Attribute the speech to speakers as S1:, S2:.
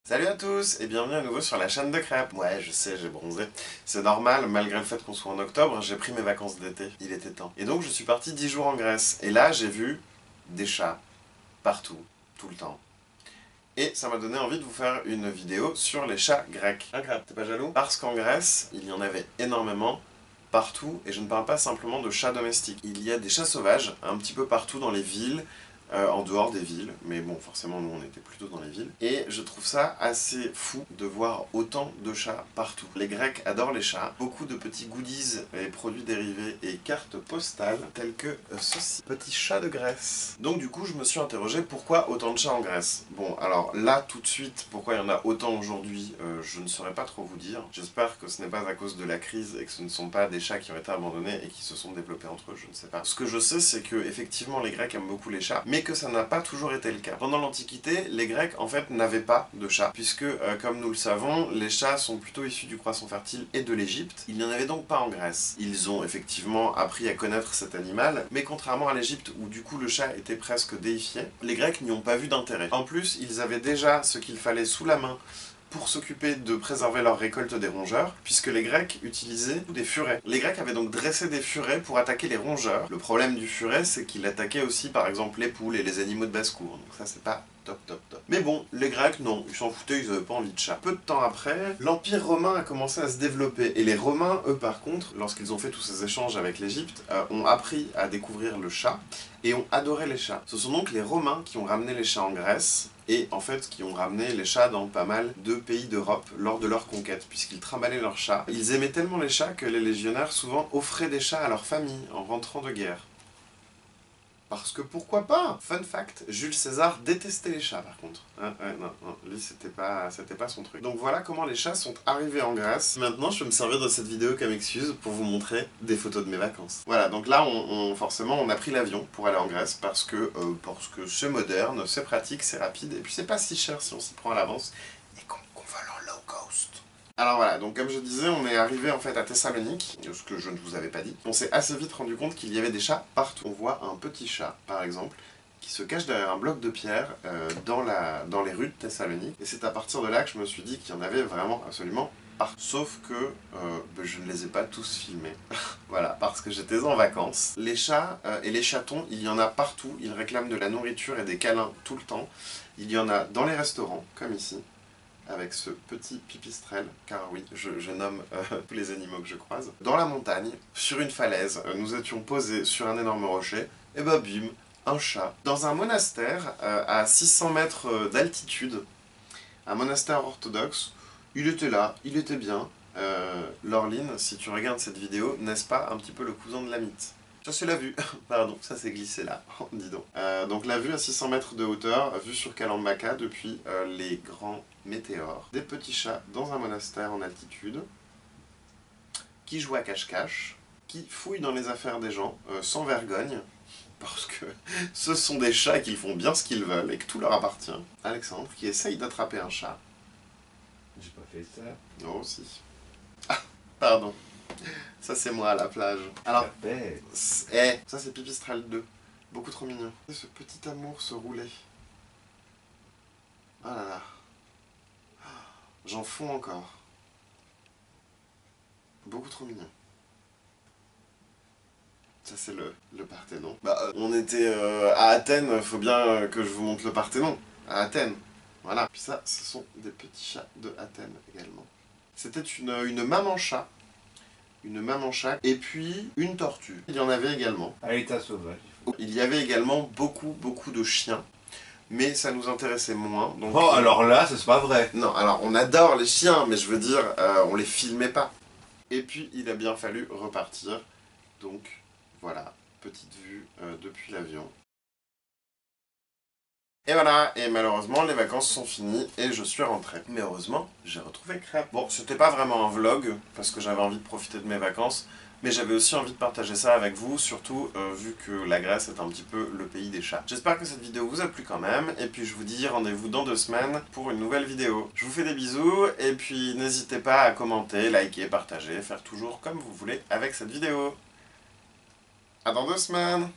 S1: Salut à tous et bienvenue à nouveau sur la chaîne de crêpes. Ouais, je sais, j'ai bronzé. C'est normal, malgré le fait qu'on soit en octobre, j'ai pris mes vacances d'été. Il était temps. Et donc je suis parti 10 jours en Grèce. Et là, j'ai vu des chats partout, tout le temps. Et ça m'a donné envie de vous faire une vidéo sur les chats grecs. Un crêpe, t'es pas jaloux? Parce qu'en Grèce, il y en avait énormément, partout, et je ne parle pas simplement de chats domestiques. Il y a des chats sauvages, un petit peu partout dans les villes, en dehors des villes, mais bon, forcément, nous, on était plutôt dans les villes. Et je trouve ça assez fou de voir autant de chats partout. Les Grecs adorent les chats. Beaucoup de petits goodies et produits dérivés et cartes postales, tels que ceci. Petit chat de Grèce. Donc du coup, je me suis interrogé, pourquoi autant de chats en Grèce? Bon, alors là, tout de suite, pourquoi il y en a autant aujourd'hui, je ne saurais pas trop vous dire. J'espère que ce n'est pas à cause de la crise et que ce ne sont pas des chats qui ont été abandonnés et qui se sont développés entre eux, je ne sais pas. Ce que je sais, c'est que effectivement, les Grecs aiment beaucoup les chats, mais que ça n'a pas toujours été le cas. Pendant l'Antiquité, les Grecs en fait n'avaient pas de chats, puisque comme nous le savons, les chats sont plutôt issus du croissant fertile et de l'Égypte. Il n'y en avait donc pas en Grèce. Ils ont effectivement appris à connaître cet animal, mais contrairement à l'Égypte où du coup le chat était presque déifié, les Grecs n'y ont pas vu d'intérêt. En plus, ils avaient déjà ce qu'il fallait sous la main pour s'occuper de préserver leur récolte des rongeurs, puisque les Grecs utilisaient des furets. Les Grecs avaient donc dressé des furets pour attaquer les rongeurs. Le problème du furet, c'est qu'il attaquait aussi par exemple les poules et les animaux de basse-cour, donc ça c'est pas top top top. Mais bon, les Grecs non, ils s'en foutaient, ils avaient pas envie de chat. Peu de temps après, l'Empire romain a commencé à se développer, et les Romains, eux par contre, lorsqu'ils ont fait tous ces échanges avec l'Égypte, ont appris à découvrir le chat, et ont adoré les chats. Ce sont donc les Romains qui ont ramené les chats en Grèce, et en fait qui ont ramené les chats dans pas mal de pays d'Europe lors de leur conquête, puisqu'ils trimballaient leurs chats. Ils aimaient tellement les chats que les légionnaires souvent offraient des chats à leur famille en rentrant de guerre. Parce que pourquoi pas? Fun fact, Jules César détestait les chats par contre. Non, lui c'était pas son truc. Donc voilà comment les chats sont arrivés en Grèce. Maintenant je vais me servir de cette vidéo comme excuse pour vous montrer des photos de mes vacances. Voilà, donc là forcément on a pris l'avion pour aller en Grèce parce que c'est moderne, c'est pratique, c'est rapide et puis c'est pas si cher si on s'y prend à l'avance et qu'on vole en low cost. Alors voilà, donc comme je disais, on est arrivé en fait à Thessalonique, ce que je ne vous avais pas dit. On s'est assez vite rendu compte qu'il y avait des chats partout. On voit un petit chat, par exemple, qui se cache derrière un bloc de pierre dans les rues de Thessalonique. Et c'est à partir de là que je me suis dit qu'il y en avait vraiment absolument partout. Sauf que je ne les ai pas tous filmés. Voilà, parce que j'étais en vacances. Les chats et les chatons, il y en a partout. Ils réclament de la nourriture et des câlins tout le temps. Il y en a dans les restaurants, comme ici, avec ce petit pipistrelle, car oui, je nomme tous les animaux que je croise. Dans la montagne, sur une falaise, nous étions posés sur un énorme rocher, et bah bim, un chat. Dans un monastère à 600 mètres d'altitude, un monastère orthodoxe, il était là, il était bien. Laureline, si tu regardes cette vidéo, n'est-ce pas un petit peu le cousin de la mythe? Ça c'est la vue, pardon, ça s'est glissé là, dis donc. Donc la vue à 600 mètres de hauteur, vue sur Kalambaka depuis les grands météores. Des petits chats dans un monastère en altitude, qui jouent à cache-cache, qui fouillent dans les affaires des gens, sans vergogne, parce que ce sont des chats qui font bien ce qu'ils veulent et que tout leur appartient. Alexandre, qui essaye d'attraper un chat.
S2: J'ai pas fait ça.
S1: Oh si. Ah, pardon. Ça c'est moi à la plage. Alors, ça c'est Pipistrelle 2. Beaucoup trop mignon. Ce petit amour se roulait. Ah là là. J'en fonds encore. Beaucoup trop mignon. Ça c'est le Parthénon. On était à Athènes, faut bien que je vous montre le Parthénon. À Athènes. Voilà. Puis ça, ce sont des petits chats de Athènes également. C'était une maman chat. Une maman chat, et puis une tortue. Il y en avait également.
S2: À l'état sauvage.
S1: Il y avait également beaucoup de chiens, mais ça nous intéressait moins. Donc,
S2: oh, alors là, c'est pas vrai.
S1: Non, alors on adore les chiens, mais je veux dire, on les filmait pas. Et puis il a bien fallu repartir, donc voilà, petite vue depuis l'avion. Et voilà, et malheureusement les vacances sont finies et je suis rentré. Mais heureusement, j'ai retrouvé Crêpe. Bon, c'était pas vraiment un vlog, parce que j'avais envie de profiter de mes vacances, mais j'avais aussi envie de partager ça avec vous, surtout vu que la Grèce est un petit peu le pays des chats. J'espère que cette vidéo vous a plu quand même, et puis je vous dis rendez-vous dans 2 semaines pour une nouvelle vidéo. Je vous fais des bisous, et puis n'hésitez pas à commenter, liker, partager, faire toujours comme vous voulez avec cette vidéo. À dans 2 semaines!